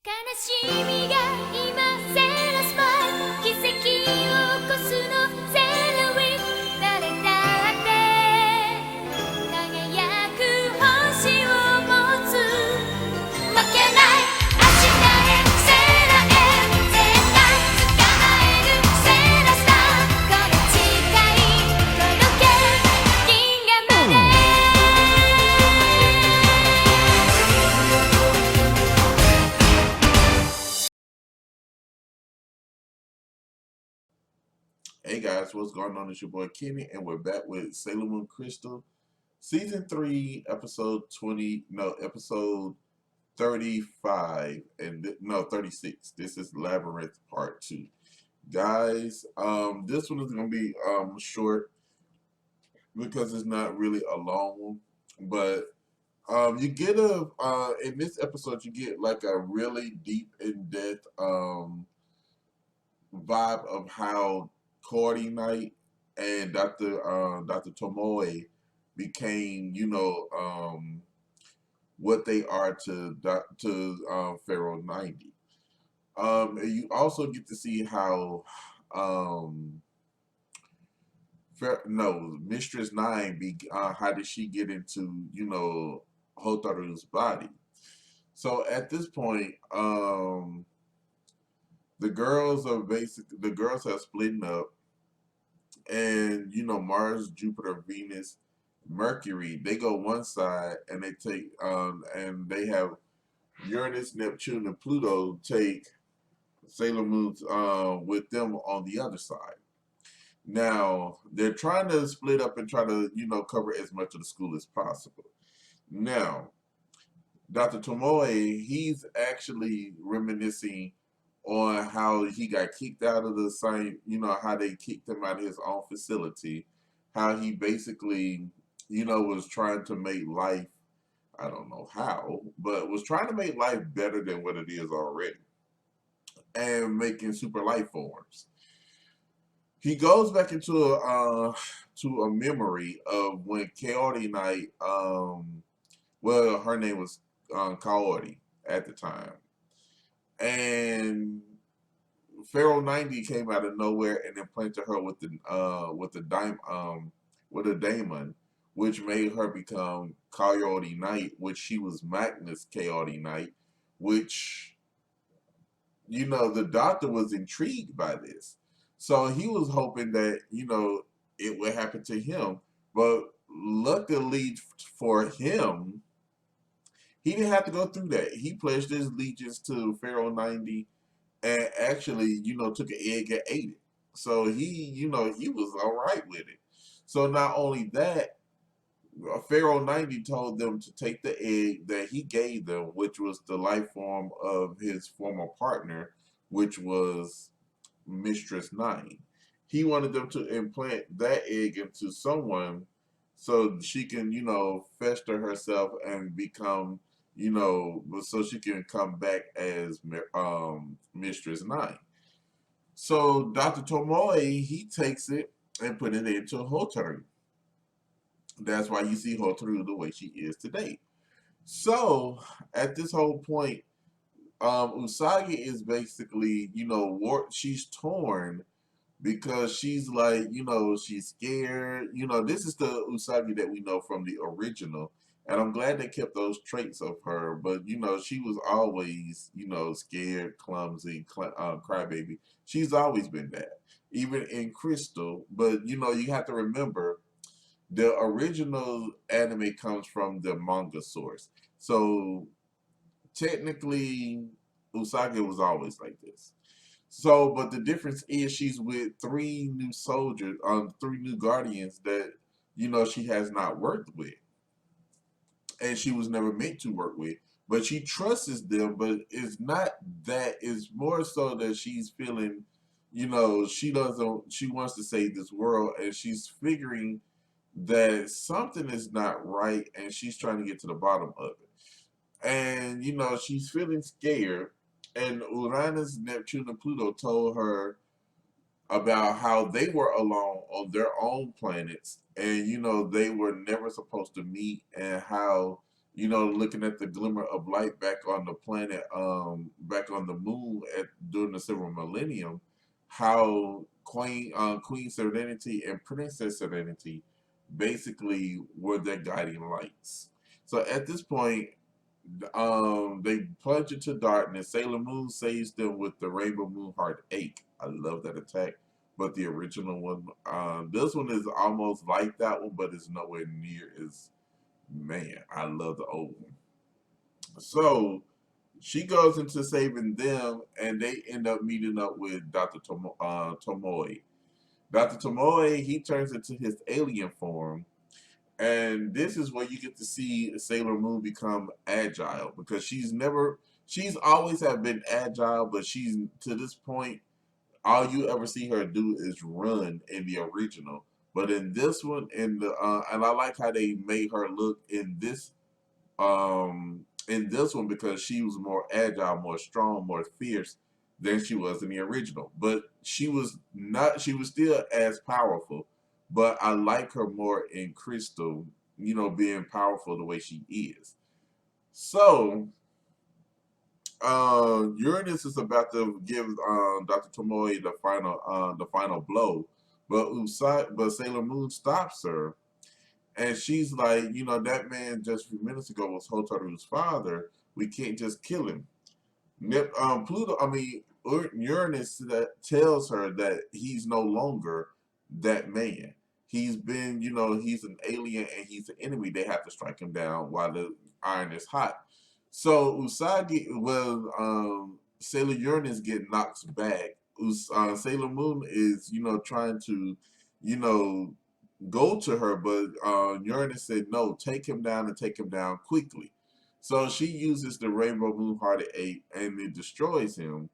悲しみが今セーラスマイ奇跡を起こすのセーラウィー誰だって輝く星を持つ負けない明日へセーラへ絶対捕まえるセーラスターこの誓い届け銀河までHey guys, what's going on? It's your boy Kenny, and we're back with Sailor Moon Crystal, season 3, episode 35, and no, 36. This is Labyrinth Part 2. Guys, this one is gonna be short because it's not really a long one, but you get in this episode you get like a really deep in depth vibe of how Cordy Knight and Dr. Tomoe became, what they are to Pharaoh 90. You also get to see how um, no Mistress 9 how did she get into Hotaru's body. So at this point, the girls have split up, and Mars, Jupiter, Venus, Mercury, they go one side, and they have Uranus, Neptune, and Pluto take Sailor Moon's with them on the other side. Now they're trying to split up and try to cover as much of the school as possible. Now Dr. Tomoe, he's actually reminiscing on how he got kicked out of the same, how they kicked him out of his own facility, how he basically, was trying to make life, I don't know how, but was trying to make life better than what it is already, and making super life forms. He goes back into a memory of when Chaotic Knight, well, her name was Kaori at the time, and Pharaoh 90 came out of nowhere and implanted her with a daemon, which made her become Coyote Knight, which she was Magnus Chaotic Knight, which the doctor was intrigued by this. So he was hoping that, it would happen to him. But luckily for him, he didn't have to go through that. He pledged his allegiance to Pharaoh 90 and actually, took an egg and ate it. So he was all right with it. So not only that, Pharaoh 90 told them to take the egg that he gave them, which was the life form of his former partner, which was Mistress 9. He wanted them to implant that egg into someone so she can, fester herself and become, so she can come back as Mistress 9. So Dr. Tomoe, he takes it and put it into Hotaru. That's why you see Hotaru the way she is today. So at this whole point, Usagi is basically, she's torn because she's like, she's scared. This is the Usagi that we know from the original. And I'm glad they kept those traits of her. But, she was always, scared, clumsy, crybaby. She's always been that, even in Crystal. But, you have to remember the original anime comes from the manga source. So technically, Usagi was always like this. So, but the difference is she's with three new soldiers, three new guardians that she has not worked with, and she was never meant to work with. But she trusts them. But it's not that. It's more so that she's feeling, she doesn't. She wants to save this world, and she's figuring that something is not right, and she's trying to get to the bottom of it. And she's feeling scared, and Uranus, Neptune, and Pluto told her about how they were alone on their own planets, and they were never supposed to meet, and how you know, looking at the glimmer of light back on the planet, back on the moon during the silver millennium, how Queen Serenity and Princess Serenity basically were their guiding lights. So at this point, they plunge into darkness. Sailor Moon saves them with the Rainbow Moon Heart Ache. I love that attack. But the original one, this one is almost like that one, but it's nowhere near as, man, I love the old one. So she goes into saving them, and they end up meeting up with Dr. Tomoe. Dr. Tomoe, he turns into his alien form, and this is where you get to see Sailor Moon become agile because she's always have been agile, but she's to this point, all you ever see her do is run in the original. But in this one, and I like how they made her look in this one because she was more agile, more strong, more fierce than she was in the original. But she was still as powerful, but I like her more in Crystal, you know, being powerful the way she is. So Uranus is about to give Dr. Tomoe the final blow, but Sailor Moon stops her, and she's like, you know, that man just a few minutes ago was Hotaru's father. We can't just kill him. Pluto, I mean, Uranus that tells her that he's no longer that man. He's been, you know, he's an alien and he's an enemy. They have to strike him down while the iron is hot. So Usagi, well, Sailor Uranus get knocked back. Sailor Moon is, you know, trying to, you know, go to her, but Uranus said, no, take him down and take him down quickly. So she uses the Rainbow Moon Hearted Ape and it destroys him.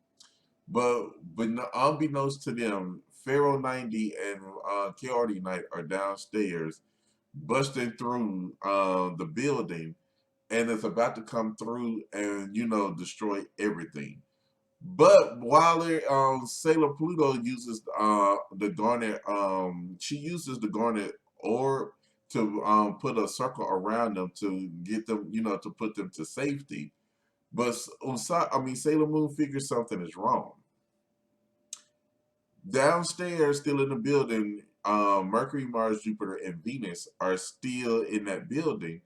But unbeknownst to them, Pharaoh 90 and Chaotic Knight are downstairs, busting through the building, and it's about to come through and, you know, destroy everything. But while Sailor Pluto uses the Garnet, she uses the Garnet orb to put a circle around them to get them, you know, to put them to safety. But Sailor Moon figures something is wrong. Downstairs, still in the building, Mercury, Mars, Jupiter, and Venus are still in that building.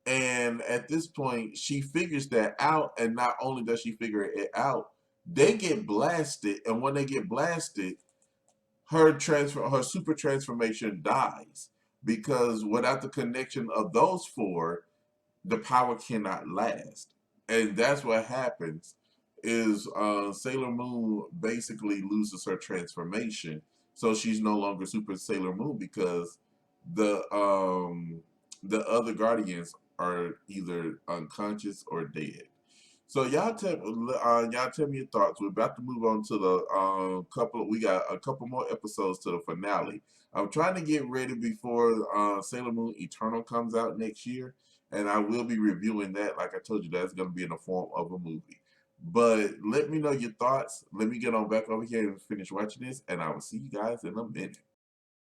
And at this point, she figures that out. And not only does she figure it out, they get blasted. And when they get blasted, her super transformation dies because without the connection of those four, the power cannot last. And that's what happens is Sailor Moon basically loses her transformation. So she's no longer Super Sailor Moon because the um the other guardians are either unconscious or dead. So y'all tell me your thoughts. We're about to move on to the we got a couple more episodes to the finale. I'm trying to get ready before Sailor Moon Eternal comes out next year, and I will be reviewing that. Like I told you, that's going to be in the form of a movie. But let me know your thoughts. Let me get on back over here and finish watching this, and I will see you guys in a minute.